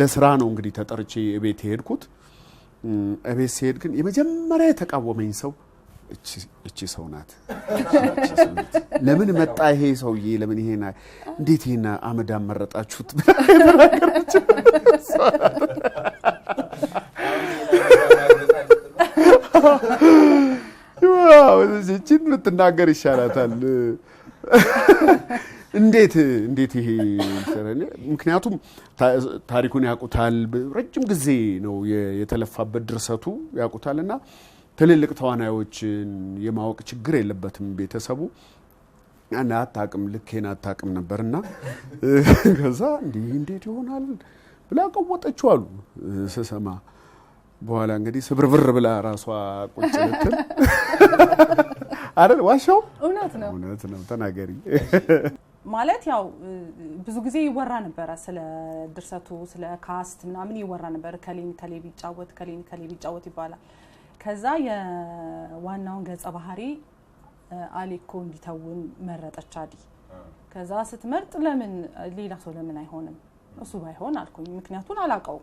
ለስራ ነው እንግዲህ ተጠርቼ ቤት ሄድኩት እቤት ሲሄድ ግን የመጀመሪያ የተቃወመኝ ሰው እቺ ሰው ናት ለምን መጣ ይሄ ሰውዬ ለምን ይሄና እንዴት ይሄና አመዳም መረጣችሁት ዋው እቺን ልትናገር ይሻላታል እንዴት ይሄ ሰረኔ ምክንያቱም ታሪኩን ያቁታል ረጅም ጊዜ ነው የተለፋበት ድርሰቱ ያቁታልና ትልልቅ ተዋናዮችን የማወቅ ችግር የለበትም ቤተሰቡ እና አታቅም ልኬና አታቅም ነበርና ከዛ እንዴት ይሆናል ብላ ቀወጠችው አሉ ሰሰማ በኋላ እንግዲህ ስብርብር ብላ ራሷ ቁጭ ልትል አይደል ዋሻው እውነት ነው ተናገሪ ማለት ያው ብዙ ጊዜ ይወራ ነበር ስለ ድርሰቱ ስለ ካስት ምናምን ይወራ ነበር ከሌ ቢጫወት ይባላል ከዛ የዋናውን ገጸ ባህሪ አሊኮ እንዲተውን መረጠች አዲ ከዛ ስትመርጥ ለምን ሌላ ሰው ለምን አይሆንም እሱ ባይሆን አልኩኝ ምክንያቱም አላቀው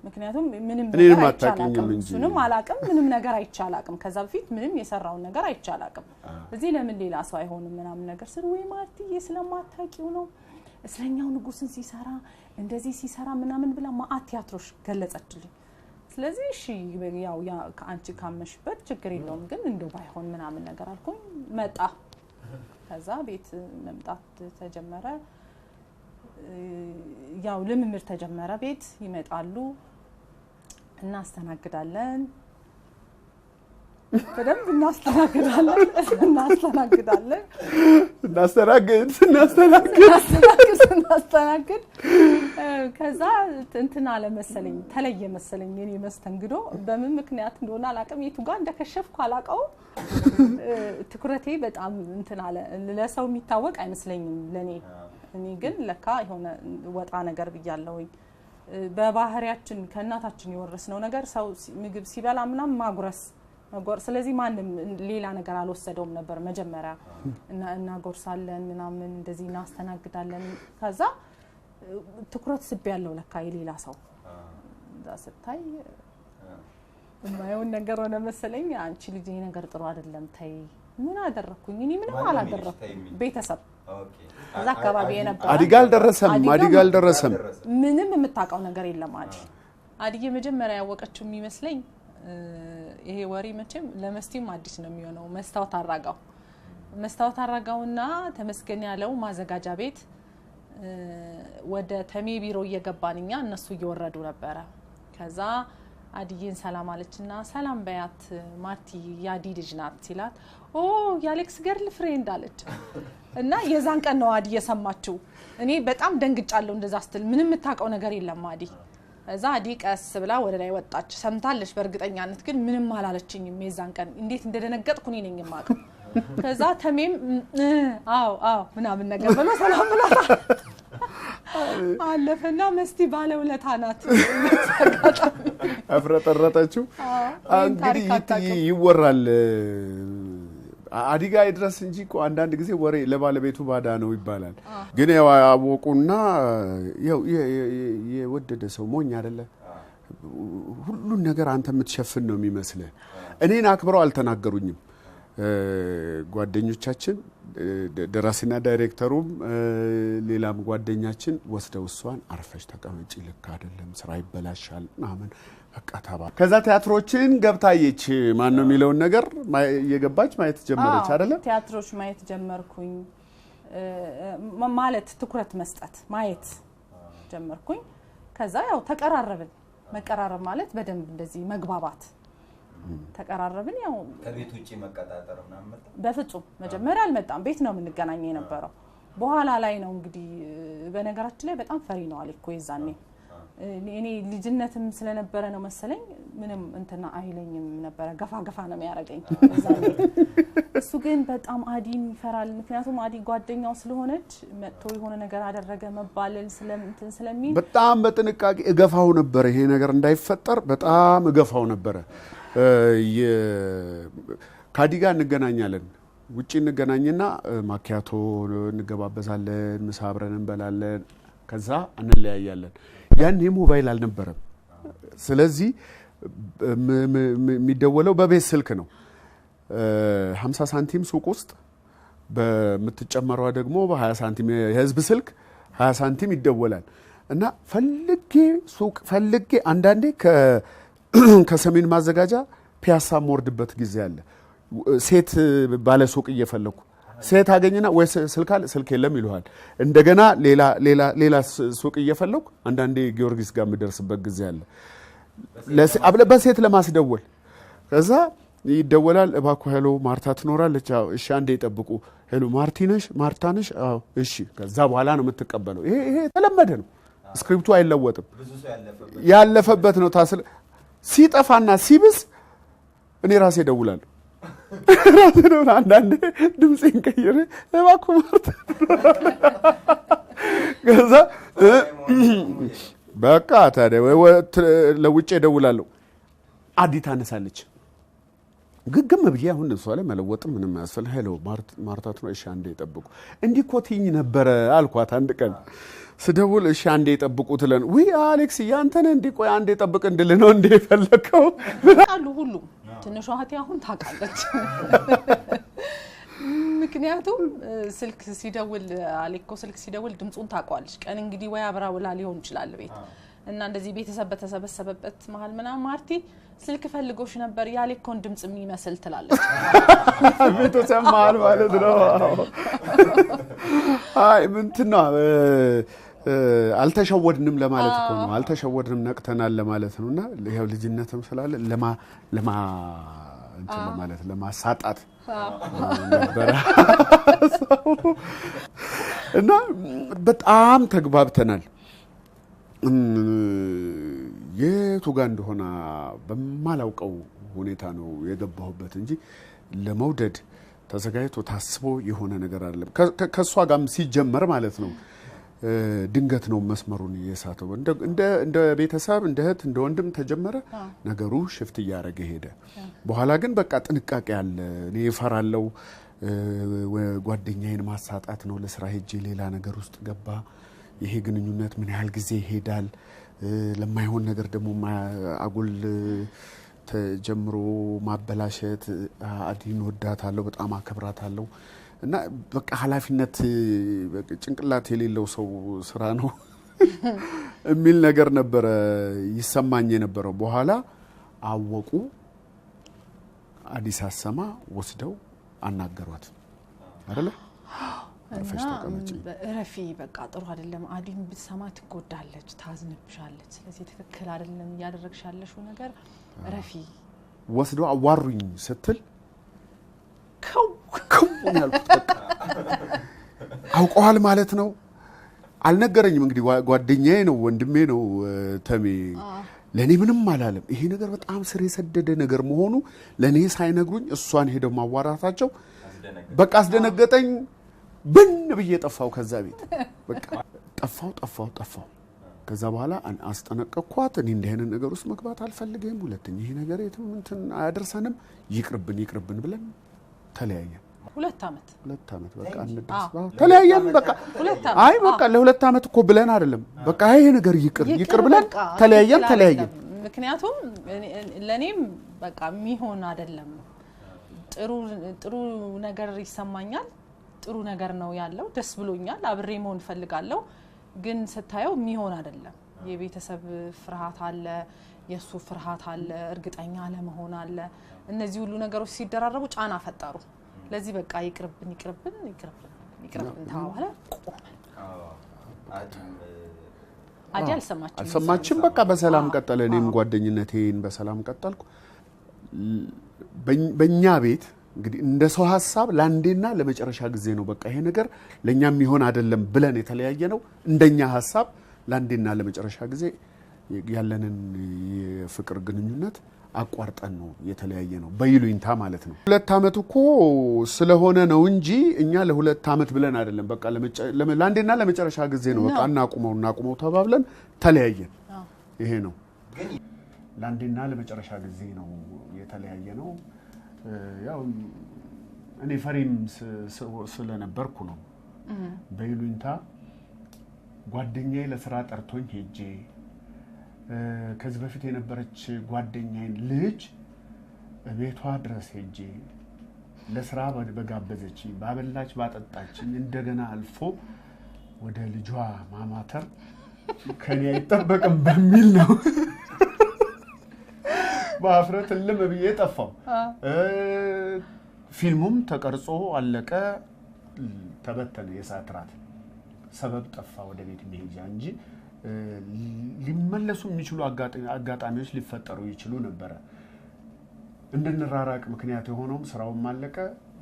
ምክንያቱም ምንም ነገር አይቻላቅም እሱንም አላቅም ምንም ነገር አይቻላቅም ከዛ በፊት ምንም የሰራው ነገር አይቻላቅም እዚህ ለምን ሌላ ሰው አይሆንም ምናምን ነገር ስለ ወይ ማርቲዬ ስለማታቂው ነው እስለኛው ንጉስን ሲሰራ እንደዚህ ሲሰራ ምናምን ብላ ማአት ቲያትሮች ገለጸችልኝ ስለዚህ እሺ ያው ከአንቺ ካመሽበት ችግር የለውም ግን እንደው ባይሆን ምናምን ነገር አልኩኝ መጣ ከዛ ቤት መምጣት ተጀመረ ያው ልምምር ተጀመረ ቤት ይመጣሉ እናስተናግዳለን በደንብ እናስተናግድ ከዛ እንትና አለ መሰለኝ ተለየ መሰለኝ የኔ መስተንግዶ በምን ምክንያት እንደሆነ አላቀም የቱ ጋር እንደከሸፍኩ አላቀው ትኩረቴ በጣም እንትና አለ ለሰው የሚታወቅ አይመስለኝም ለኔ እኔ ግን ለካ የሆነ ወጣ ነገር ብያለሁኝ በባህሪያችን ከእናታችን የወረስነው ነገር ሰው ምግብ ሲበላ ምናም ማጉረስ ስለዚህ ማንንም ሌላ ነገር አልወሰደውም ነበር መጀመሪያ እና ጎርሳለን ምናምን እንደዚህ እናስተናግዳለን ከዛ ትኩረት ስቤያለሁ ለካ የሌላ ሰው ዳስታይ የማይሆን ነገር ሆነ መሰለኝ አንቺ ልጅ ይሄ ነገር ጥሩ አይደለም ታይ ምን አደረኩኝ እኔ ምንም አላደረኩም ቤተሰብ እዛ አካባቢ የነበረ አዲጋል ደረሰም ምንም የምታውቀው ነገር የለም አዲዬ መጀመሪያ ያወቀችው የሚመስለኝ ይሄ ወሪ መቼም ለመስቲም አዲስ ነው የሚሆነው መስታወት አራጋውና ተመስገን ያለው ማዘጋጃ ቤት ወደ ተሜ ቢሮ እየገባንኛ እነሱ እየወረዱ ነበር ከዛ አዲዬን ሰላም አለችና ሰላም በያት ማርቲ ያዲ ልጅ ናት ሲላት ኦ ያሌክስ ገርል ፍሬንድ አለች እና የዛን ቀን ነው አዲ የሰማችው እኔ በጣም ደንግጫለሁ እንደዛ ስትል ምንም የምታውቀው ነገር የለም አዲ እዛ አዲ ቀስ ብላ ወደ ላይ ወጣች ሰምታለች በርግጠኛነት ግን ምንም አላለችኝም የዛን ቀን እንዴት እንደደነገጥኩ እኔ ነኝ የማውቀው ከዛ ተሜም አው ምናምን ነገር ብሎ ሰላም ብላታ አለፈና መስቲ ባለውለታ ናት አፍረጠረጠችው እንግዲህ ይወራል አዲጋ ይድረስ እንጂ እኮ አንዳንድ ጊዜ ወሬ ለባለቤቱ ባዳ ነው ይባላል ግን ያው አወቁና ያው የወደደ ሰው ሞኝ አይደለ ሁሉ ነገር አንተ የምትሸፍን ነው የሚመስልህ እኔን አክብረው አልተናገሩኝም ጓደኞቻችን ደራሲና ዳይሬክተሩም ሌላም ጓደኛችን ወስደው እሷን አርፈሽ ተቀመጪ ልክ አይደለም ስራ ይበላሻል ማመን አቃታባ ከዛ ቲያትሮችን ገብታየች ማን ነው የሚለው ነገር የገባች ማየት ጀመረች አይደለ ቲያትሮች ማየት ጀመርኩኝ ማለት ትኩረት መስጠት ማየት ጀመርኩኝ ከዛ ያው ተቀራረብን መቀራረብ ማለት በደንብ እንደዚህ መግባባት ተቀራረብን ያው ከቤት ውጪ መቀጣጠር ምናምን መጣ በፍጹም መጀመሪያ አልመጣም ቤት ነው የምንገናኘው የነበረው በኋላ ላይ ነው እንግዲህ በነገራችን ላይ በጣም ፈሪ ነው አልኩ ይዛኔ እኔ ልጅነትም ስለነበረ ነው መሰለኝ ምንም እንትና አይለኝም ነበር ገፋ ነው የሚያረጋኝ እሱ ግን በጣም አዲን ይፈራል ምክንያቱም አዲ ጓደኛው ስለሆነች መጥቶ የሆነ ነገር አደረገ መባለል ስለሚል በጣም በጥንቃቄ እገፋው ነበር ይሄ ነገር እንዳይፈጠር በጣም እገፋው ነበር ካዲጋ እንገናኛለን ውጪ እንገናኝና ማኪያቶ እንገባበዛለን ምሳ አብረን እንበላለን ከዛ እንለያያለን ያኔ ሞባይል አልነበረም ስለዚህ የሚደወለው በቤት ስልክ ነው 50 ሳንቲም ሱቅ ውስጥ በምትጨመረው ደግሞ በ20 ሳንቲም የህዝብ ስልክ 20 ሳንቲም ይደወላል እና ፈልጌ አንዳንዴ ከሰሜን ማዘጋጃ ፒያሳ ሞርድበት ጊዜ አለ ሴት ባለ ሱቅ እየፈለኩ ሴት አገኘና ወይ ስልክ የለም ይሉሃል እንደገና ሌላ ሱቅ እየፈለኩ አንዳንዴ ጊዮርጊስ ጋር ምደርስበት ጊዜ አለ በሴት ለማስደወል ከዛ ይደወላል እባክዎ ሄሎ ማርታ ትኖራለች አዎ እሺ አንዴ ይጠብቁ ሄሎ ማርታ ነሽ አዎ እሺ ከዛ በኋላ ነው የምትቀበለው ይሄ ተለመደ ነው ስክሪፕቱ አይለወጥም ያለፈበት ነው ታስል ሲጠፋና ሲብስ እኔ ራሴ ደውላለሁ ራሴ ነው አንዳንዴ ድምጼን ቀይሬ እባክዎ ማርታ ከዛ በቃ ታዲያ ለውጭ ደውላለሁ አዲት አነሳለች ግግም ብዬ አሁን እሷ ላይ መለወጥም ምንም ያስፈልግ ሄሎ ማርታት ነው እሺ አንዴ ይጠብቁ እንዲህ ኮቲኝ ነበር አልኳት አንድ ቀን ስደውል እሺ አንዴ ይጠብቁ ትለን ወይ አሌክስ ያንተን እንዲህ ቆይ አንዴ ይጠብቅ እንድል ነው እንዴ ፈለከው አሉ ሁሉ ትንሿ እህቴ አሁን ታውቃለች ምክንያቱም ስልክ ሲደውል አሌኮ ስልክ ሲደውል ድምጹን ታውቃለች ቀን እንግዲህ ወይ አብራ ውላ ሊሆን ይችላል ቤት እና እንደዚህ ቤተሰብ በተሰበሰበበት መሃል ምናምን ማርቲ ስልክ ፈልጎሽ ነበር ያሌኮን ድምጽ የሚመስል ትላለች ቤተሰብ መሃል ማለት ነው አይ ምንትና አልተሸወድንም ለማለት እኮ ነው አልተሸወድንም ነቅተናል ለማለት ነውና ይሄው ልጅነትም ስላለ ለማ እንትን ለማለት ለማሳጣት ነበር እና በጣም ተግባብተናል የቱ ጋር እንደሆነ በማላውቀው ሁኔታ ነው የገባሁበት እንጂ ለመውደድ ተዘጋጅቶ ታስቦ የሆነ ነገር አይደለም ከሷ ጋርም ሲጀመር ማለት ነው ድንገት ነው መስመሩን የሳተው እንደ ቤተሰብ እንደ እህት እንደ ወንድም ተጀመረ ነገሩ ሽፍት ያረገ ሄደ በኋላ ግን በቃ ጥንቃቄ አለ እኔ እፈራለሁ ጓደኛዬን ማሳጣት ነው ለስራ ሄጄ ሌላ ነገር ውስጥ ገባ ይሄ ግንኙነት ምን ያህል ጊዜ ይሄዳል ለማይሆን ነገር ደግሞ አጉል ተጀምሮ ማበላሸት አዲን ወዳታለሁ በጣም አከብራታለሁ እና በቃ ኃላፊነት ጭንቅላት የሌለው ሰው ስራ ነው የሚል ነገር ነበር ይሰማኝ የነበረው በኋላ አወቁ አዲስ አሰማ ወስደው አናገሯት አይደለ ረፊ በቃ ጥሩ አይደለም አዲን ብትሰማ ትጎዳለች ታዝንብሻለች ስለዚህ ትክክል አይደለም ያደረግሻለሽው ነገር ረፊ ወስደው አዋሩኝ ስትል ከው ያልኩት በቃ አውቀዋል ማለት ነው አልነገረኝም እንግዲህ ጓደኛዬ ነው ወንድሜ ነው ተሜ ለኔ ምንም አላለም ይሄ ነገር በጣም ስር የሰደደ ነገር መሆኑ ለኔ ሳይነግሩኝ እሷን ሄደው ማዋራታቸው በቃ አስደነገጠኝ ብን ብዬ ጠፋው ከዛ ቤት በቃ ጠፋው ከዛ በኋላ አስጠነቀቅኳት እኔ እንደ አይነት ነገር ውስጥ መግባት አልፈልግም ሁለተኛ ይሄ ነገር የትም እንትን አያደርሰንም ይቅርብን ብለን ተለያየን 2 አመት በቃ እንደዚህ ተለያየን በቃ አይ በቃ ለ2 አመት እኮ ብለን አይደለም በቃ ይሄ ነገር ይቅር ብለን ተለያየን ምክንያቱም ለኔም በቃ የሚሆን አይደለም ጥሩ ነገር ይሰማኛል ጥሩ ነገር ነው ያለው ደስ ብሎኛል አብሬ መሆን ፈልጋለሁ ግን ስታየው የሚሆን አይደለም የቤተሰብ ፍርሃት አለ የሱ ፍርሃት አለ እርግጠኛ ለመሆን አለ እነዚህ ሁሉ ነገሮች ሲደራረቡ ጫና ፈጠሩ ለዚህ በቃ ይቅርብን ታዋለ አዲ አልሰማችም በቃ በሰላም ቀጠለ እኔም ጓደኝነቴን በሰላም ቀጠልኩ በእኛ ቤት እንግዲህ እንደ ሰው ሐሳብ ላንዴና ለመጨረሻ ጊዜ ነው በቃ ይሄ ነገር ለኛም ይሆን አይደለም ብለን የተለያየ ነው እንደኛ ሐሳብ ላንዴና ለመጨረሻ ጊዜ ያለንን የፍቅር ግንኙነት አቋርጠን ነው የተለያየ ነው በይሉኝታ ማለት ነው 2 አመት እኮ ስለሆነ ነው እንጂ እኛ ለ2 አመት ብለን አይደለም በቃ ላንዴና ለመጨረሻ ጊዜ ነው በቃ እናቁመው ተባብለን ተለያየን ይሄ ነው ላንዴና ለመጨረሻ ጊዜ ነው የተለያየ ነው ያው እኔ ፈሪም ስለነበርኩ ነው በይሉኝታ ጓደኛዬ ለስራ ጠርቶኝ ሄጄ ከዚህ በፊት የነበረች ጓደኛዬን ልጅ ቤቷ ድረስ ሄጄ ለስራ በጋበዘችኝ ባበላች ባጠጣችኝ እንደገና አልፎ ወደ ልጇ ማማተር ከኔ አይጠበቅም በሚል ነው በአፍረት ልም ብዬ ጠፋው። ፊልሙም ተቀርጾ አለቀ፣ ተበተነ። የሰዓት ራት ሰበብ ጠፋ ወደ ቤት መሄጃ እንጂ ሊመለሱ የሚችሉ አጋጣሚዎች ሊፈጠሩ ይችሉ ነበር። እንድንራራቅ ምክንያት የሆነው ስራውም አለቀ።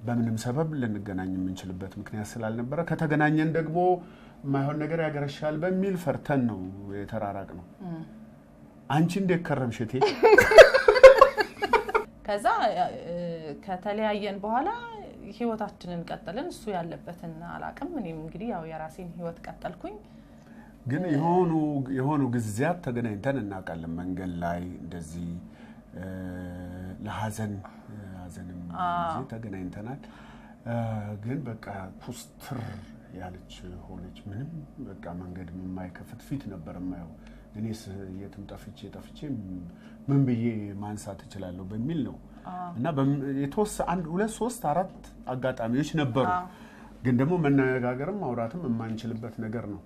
በምንም ሰበብ ልንገናኝ የምንችልበት ምክንያት ስላልነበረ ከተገናኘን ደግሞ ማይሆን ነገር ያገረሻል በሚል ፈርተን ነው የተራራቅ ነው። አንቺ እንዴት ከረምሽ እቴ? ከዛ ከተለያየን በኋላ ህይወታችንን ቀጠልን። እሱ ያለበትን አላቅም፣ እኔም እንግዲህ ያው የራሴን ህይወት ቀጠልኩኝ። ግን የሆኑ ጊዜያት ተገናኝተን እናውቃለን። መንገድ ላይ እንደዚህ ለሐዘንም ጊዜ ተገናኝተናል። ግን በቃ ኩስትር ያለች ሆነች። ምንም በቃ መንገድ የማይከፍት ፊት ነበር የማየው። እኔስ የትም ጠፍቼ ምን ብዬ ማንሳት እችላለሁ በሚል ነው። እና የተወሰነ 1 2 3 4 አጋጣሚዎች ነበሩ። ግን ደግሞ መነጋገርም ማውራትም የማንችልበት ነገር ነው።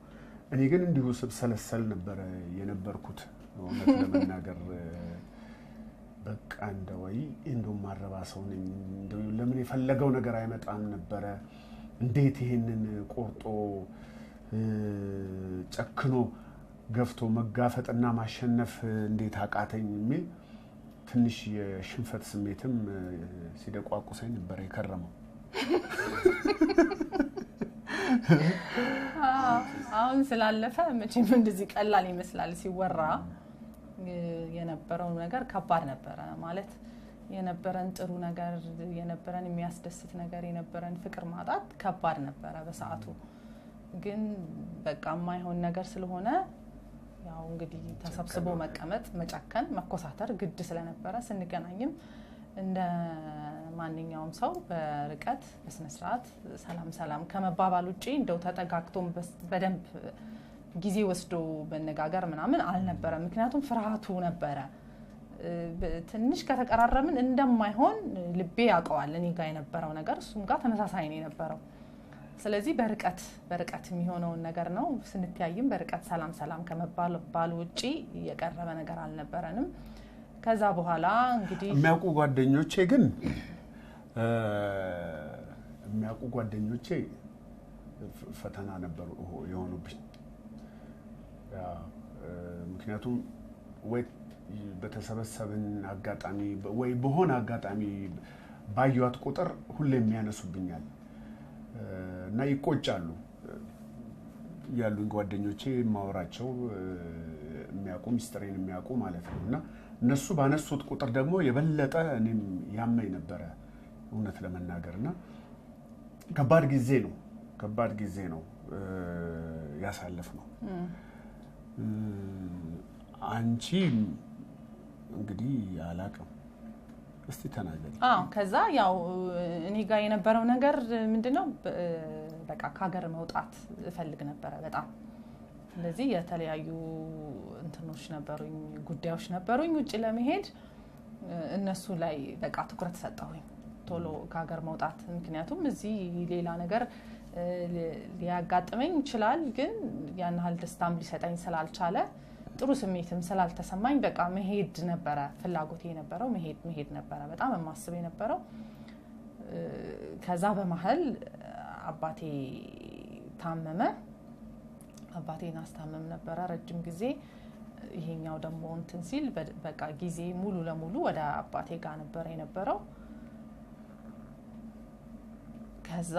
እኔ ግን እንዲሁ ስብሰለሰል ነበር የነበርኩት እውነት ለመናገር። በቃ እንደው ማረባ ሰው ነኝ፣ እንደው ለምን የፈለገው ነገር አይመጣም ነበር፣ እንዴት ይሄንን ቆርጦ ጨክኖ ገፍቶ መጋፈጥና ማሸነፍ እንዴት አቃተኝ የሚል ትንሽ የሽንፈት ስሜትም ሲደቋቁሰኝ ነበር የከረመው። አሁን ስላለፈ መቼም እንደዚህ ቀላል ይመስላል ሲወራ። የነበረው ነገር ከባድ ነበረ። ማለት የነበረን ጥሩ ነገር፣ የነበረን የሚያስደስት ነገር፣ የነበረን ፍቅር ማጣት ከባድ ነበረ በሰዓቱ። ግን በቃ የማይሆን ነገር ስለሆነ ያው እንግዲህ ተሰብስቦ መቀመጥ፣ መጨከን፣ መኮሳተር ግድ ስለነበረ ስንገናኝም እንደ ማንኛውም ሰው በርቀት በስነ ስርዓት ሰላም ከመባባል ውጪ እንደው ተጠጋግቶም በደንብ ጊዜ ወስዶ መነጋገር ምናምን አልነበረም። ምክንያቱም ፍርሃቱ ነበረ። ትንሽ ከተቀራረምን እንደማይሆን ልቤ ያውቀዋል። እኔ ጋር የነበረው ነገር እሱም ጋር ተመሳሳይ ነው የነበረው። ስለዚህ በርቀት የሚሆነውን ነገር ነው። ስንተያይም በርቀት ሰላም ከመባባል ውጪ የቀረበ ነገር አልነበረንም። ከዛ በኋላ እንግዲህ የሚያውቁ ጓደኞቼ ፈተና ነበሩ የሆኑብኝ። ምክንያቱም ወይ በተሰበሰብን አጋጣሚ ወይ በሆነ አጋጣሚ ባዩት ቁጥር ሁሌም ያነሱብኛል እና ይቆጫሉ። ያሉኝ ጓደኞቼ ማወራቸው የሚያውቁ ሚስጥሬን የሚያውቁ ማለት ነው። እና እነሱ ባነሱት ቁጥር ደግሞ የበለጠ እኔም ያመኝ ነበረ እውነት ለመናገርና ከባድ ጊዜ ነው ያሳለፍነው። አንቺ እንግዲህ አላቅም እስቲ ተናገሪ። ከዛ ያው እኔ ጋር የነበረው ነገር ምንድነው በቃ ከሀገር መውጣት እፈልግ ነበር በጣም። ስለዚህ የተለያዩ እንትኖች ነበሩኝ፣ ጉዳዮች ነበሩኝ ውጪ ለመሄድ። እነሱ ላይ በቃ ትኩረት ሰጠሁኝ ቶሎ ከሀገር መውጣት። ምክንያቱም እዚህ ሌላ ነገር ሊያጋጥመኝ ይችላል፣ ግን ያን ያህል ደስታም ሊሰጠኝ ስላልቻለ ጥሩ ስሜትም ስላልተሰማኝ በቃ መሄድ ነበረ ፍላጎቴ የነበረው። መሄድ ነበረ በጣም የማስብ የነበረው። ከዛ በመሀል አባቴ ታመመ። አባቴን አስታመም ነበረ ረጅም ጊዜ። ይሄኛው ደግሞ እንትን ሲል በቃ ጊዜ ሙሉ ለሙሉ ወደ አባቴ ጋር ነበር የነበረው። ከዛ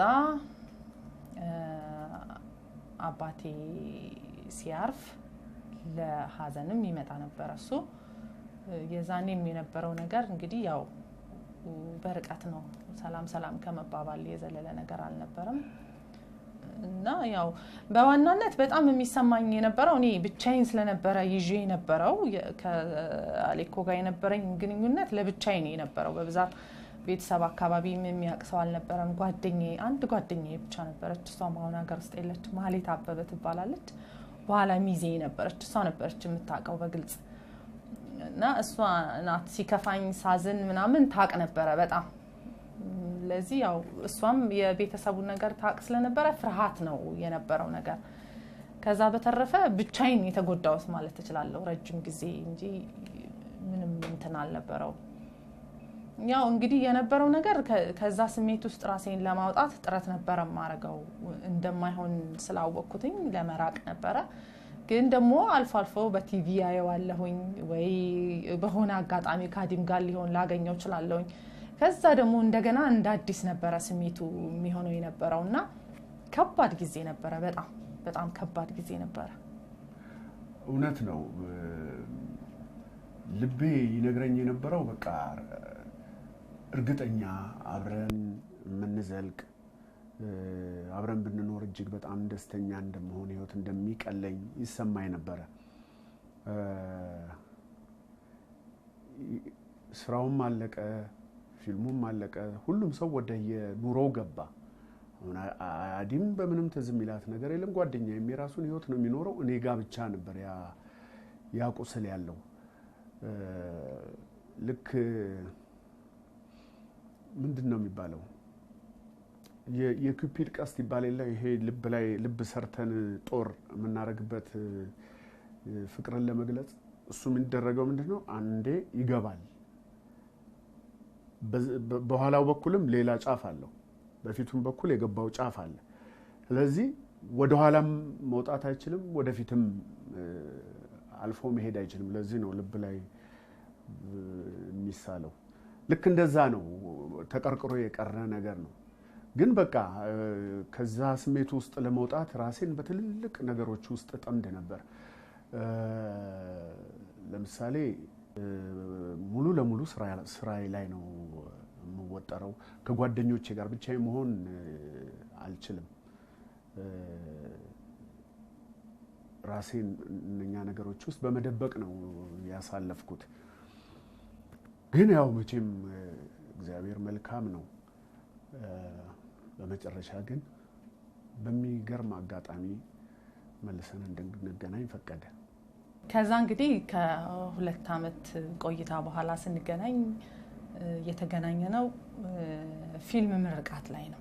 አባቴ ሲያርፍ ለሐዘንም ይመጣ ነበር እሱ። የዛኔም የነበረው ነገር እንግዲህ ያው በርቀት ነው፣ ሰላም ከመባባል የዘለለ ነገር አልነበረም። እና ያው በዋናነት በጣም የሚሰማኝ የነበረው እኔ ብቻዬን ስለነበረ ይዤ የነበረው ከአሌኮ ጋር የነበረኝ ግንኙነት ለብቻዬ ነው የነበረው። በብዛት ቤተሰብ አካባቢ የሚያውቅ ሰው አልነበረም። አንድ ጓደኛዬ ብቻ ነበረች። እሷም አሁን ሀገር ውስጥ የለችም። ማህሌት አበበ ትባላለች። በኋላ ሚዜ ነበረች እሷ ነበረች የምታውቀው በግልጽ እና እሷ ናት ሲከፋኝ ሳዝን ምናምን ታቅ ነበር በጣም ለዚህ ያው እሷም የቤተሰቡን ነገር ታቅ ስለነበረ ፍርሃት ነው የነበረው ነገር ከዛ በተረፈ ብቻዬን የተጎዳውስ ማለት እችላለሁ ረጅም ጊዜ እንጂ ምንም እንትን አልነበረው ያው እንግዲህ የነበረው ነገር ከዛ ስሜት ውስጥ ራሴን ለማውጣት ጥረት ነበር ማረጋው እንደማይሆን ስላወቅኩትኝ ለመራቅ ነበር ግን ደግሞ አልፎ አልፎ በቲቪ ያየዋለሁኝ ወይ በሆነ አጋጣሚ ካዲም ጋር ሊሆን ላገኘው ይችላልኝ ከዛ ደግሞ እንደገና እንደ አዲስ ነበር ስሜቱ የሚሆነው የነበረውና ከባድ ጊዜ ነበር በጣም ከባድ ጊዜ ነበር እውነት ነው ልቤ ይነግረኝ የነበረው በቃ እርግጠኛ አብረን ምንዘልቅ አብረን ብንኖር እጅግ በጣም ደስተኛ እንደምሆን ህይወት እንደሚቀለኝ ይሰማኝ ነበር ስራውም አለቀ ፊልሙም አለቀ ሁሉም ሰው ወደ የኑሮው ገባ አዲም በምንም ተዝሚላት ነገር የለም ጓደኛዬም የራሱን ህይወት ነው የሚኖረው እኔ ጋር ብቻ ነበር ያ ቁስል ያለው ልክ ምንድነው የሚባለው የኩፒድ ቀስት ይባላል ይሄ ልብ ላይ ልብ ሰርተን ጦር ምናረግበት ፍቅርን ለመግለጽ እሱ ምን ደረገው ምንድነው አንዴ ይገባል በኋላው በኩልም ሌላ ጫፍ አለው በፊቱም በኩል የገባው ጫፍ አለ ስለዚህ ወደ ኋላም መውጣት አይችልም ወደፊትም አልፎ መሄድ አይችልም ለዚህ ነው ልብ ላይ የሚሳለው ልክ እንደዛ ነው ተቀርቅሮ የቀረ ነገር ነው ግን በቃ ከዛ ስሜት ውስጥ ለመውጣት ራሴን በትልልቅ ነገሮች ውስጥ ጠምድ ነበር ለምሳሌ ሙሉ ለሙሉ ስራዬ ላይ ነው የምወጠረው ከጓደኞቼ ጋር ብቻዬ መሆን አልችልም ራሴን እነኛ ነገሮች ውስጥ በመደበቅ ነው ያሳለፍኩት ግን ያው መቼም እግዚአብሔር መልካም ነው በመጨረሻ ግን በሚገርም አጋጣሚ መልሰን እንድንገናኝ ፈቀደ ከዛ እንግዲህ ከሁለት አመት ቆይታ በኋላ ስንገናኝ የተገናኘ ነው ፊልም ምርቃት ላይ ነው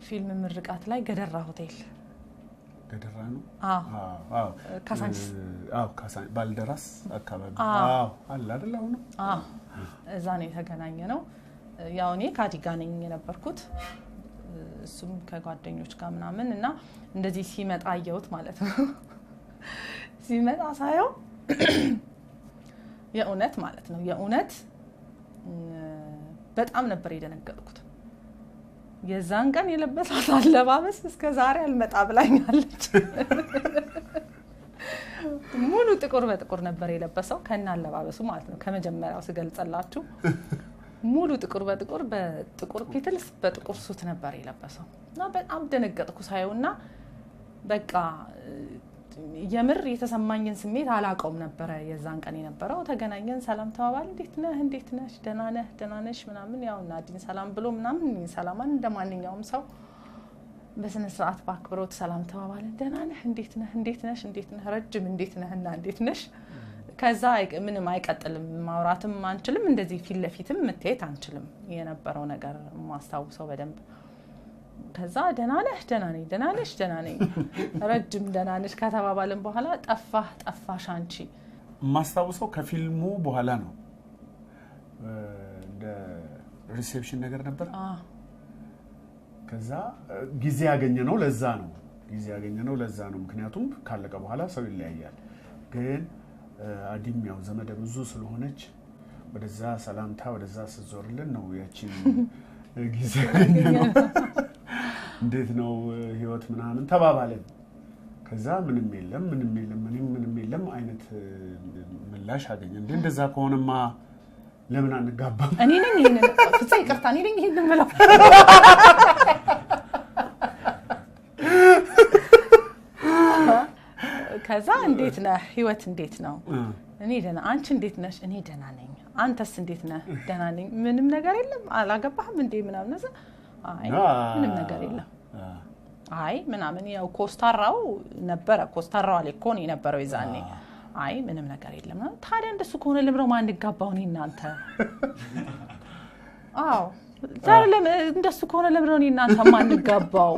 ፊልም ምርቃት ላይ ገደራ ሆቴል ገደራ ነው አዎ ካሳንቺስ ካሳንቺስ ባልደራስ አካባቢ አለ አይደል አሁን እዛ ነው የተገናኘ ነው ያው እኔ ካዲጋ ነኝ የነበርኩት እሱም ከጓደኞች ጋር ምናምን እና እንደዚህ ሲመጣ አየሁት ማለት ነው ሲመጣ ሳየው የእውነት ማለት ነው የእውነት በጣም ነበር የደነገጥኩት የዛን ቀን የለበሳት አለባበስ እስከ ዛሬ አልመጣ ብላኛለች ሙሉ ጥቁር በጥቁር ነበር የለበሰው ከና አለባበሱ ማለት ነው ከመጀመሪያው ስገልጸላችሁ ሙሉ ጥቁር በጥቁር በጥቁር ፒትልስ በጥቁር ሱት ነበር የለበሰው እና በጣም ደነገጥኩ ሳየውና በቃ የምር የተሰማኝን ስሜት አላቀውም ነበር የዛን ቀን የነበረው ተገናኘን ሰላም ተባባል እንዴት ነሽ ደህና ነሽ ምናምን ያው ናዲን ሰላም ብሎ ምናምን ሰላማን እንደማንኛውም ሰው በስነ ስርዓት ባክብሮት ሰላም ተባባል ደህና ነህ እንዴት ነሽ ረጅም እንዴት ነሽ ከዛ ምንም አይቀጥልም ማውራትም አንችልም እንደዚህ ፊት ለፊትም መተያየት አንችልም የነበረው ነገር ማስተዋውሰው በደንብ ከዛ ደህና ነኝ ረጅም ደህና ነሽ ከተባባልን በኋላ ጠፋሽ አንቺ ማስተዋውሰው ከፊልሙ በኋላ ነው እንደ ሪሴፕሽን ነገር ነበር ከዛ ጊዜ ያገኘነው ለዛ ነው ምክንያቱም ካለቀ በኋላ ሰው ይለያያል ግን አዲም ያው ዘመደ ብዙ ስለሆነች ወደዛ ሰላምታ ወደዛ ስዞርልን ነው ያቺን ጊዜ ያገኘነው እንዴት ነው ህይወት ምናምን ተባባለን ከዛ ምንም የለም አይነት ምላሽ አገኘ እንደዛ ከሆነማ ለምን አንጋባም እኔ ነኝ ይሄንን ፍፄ ይቅርታ እኔ ነኝ ይሄንን ማለት ከዛ እንዴት ነህ ህይወት እንዴት ነው እኔ ደህና አንቺ እንዴት ነሽ እኔ ደህና ነኝ አንተስ እንዴት ነህ ደህና ነኝ ምንም ነገር የለም አላገባህም እንዴ ምናምን አይ ምንም ነገር የለም አይ ምናምን ያው ኮስታራው ነበረ ኮስታራው አለኮን የነበረው ይዛኔ አይ ምንም ነገር የለም ነው ታዲያ እንደሱ ከሆነ ለምሮ ማን ይጋባው ነው እናንተ አው ታዲያ እንደሱ ከሆነ ለምሮ ነው እናንተ ማን ይጋባው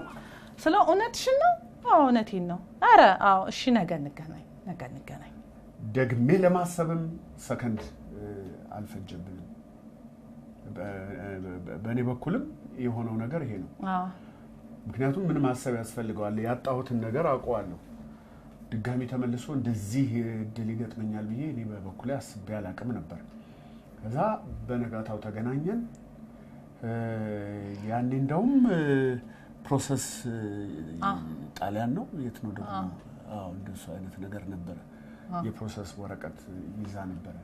ስለ እውነትሽ ነው አው እውነቴን ነው አረ አው እሺ ነገ እንገናኝ ደግሜ ለማሰብም ሰከንድ አልፈጀብንም በኔ በኩልም የሆነው ነገር ይሄ ነው ምክንያቱም ምን ማሰብ ያስፈልጋል ያጣሁትን ነገር አውቀዋለሁ ድጋሚ ተመልሶ እንደዚህ ድል ይገጥመኛል ብዬ እኔ በበኩሌ አስቤ አላቅም ነበር ከዛ በነጋታው ተገናኘን ያኔ እንደውም ፕሮሰስ ጣሊያን ነው የት ነው ደግሞ አዎ እንደሱ አይነት ነገር ነበር የፕሮሰስ ወረቀት ይዛ ነበር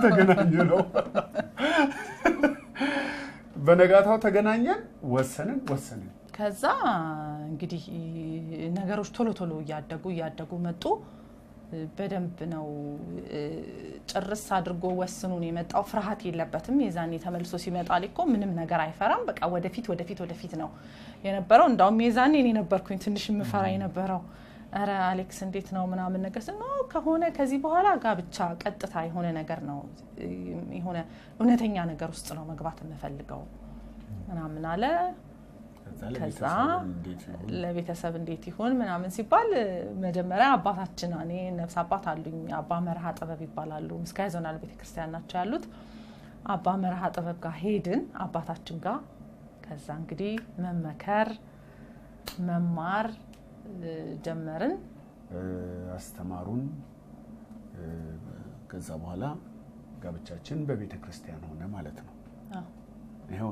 ተገናኘን ነው በነጋታው ተገናኘን ወሰንን ከዛ እንግዲህ ነገሮች ቶሎ ያደጉ መጡ በደንብ ነው ጭርስ አድርጎ ወስኑን የመጣው ፍርሃት የለበትም የዛኔ ተመልሶ ሲመጣ አልኮ ምንም ነገር አይፈራም በቃ ወደፊት ነው የነበረው እንዳውም የዛኔ እኔ ነበርኩኝ ትንሽ ምፈራ የነበረው አረ አሌክስ እንዴት ነው ምናምን ነገር ነው ከሆነ ከዚህ በኋላ ጋብቻ ቀጥታ የሆነ ነገር ነው የሆነ እውነተኛ ነገር ውስጥ ነው መግባት የምፈልገው ምናምን አለ ከዛ ለቤተሰብ እንዴት ይሆን ምናምን ሲባል መጀመሪያ አባታችን እኔ ነፍስ አባት አሉኝ አባ መርሃ ጥበብ ይባላሉ ምስካየዞናል ቤተክርስቲያን ናቸው ያሉት አባ መርሃ ጥበብ ጋር ሄድን አባታችን ጋር ከዛ እንግዲህ መመከር መማር ጀመርን አስተማሩን ከዛ በኋላ ጋብቻችን በቤተክርስቲያን ሆነ ማለት ነው ይሄው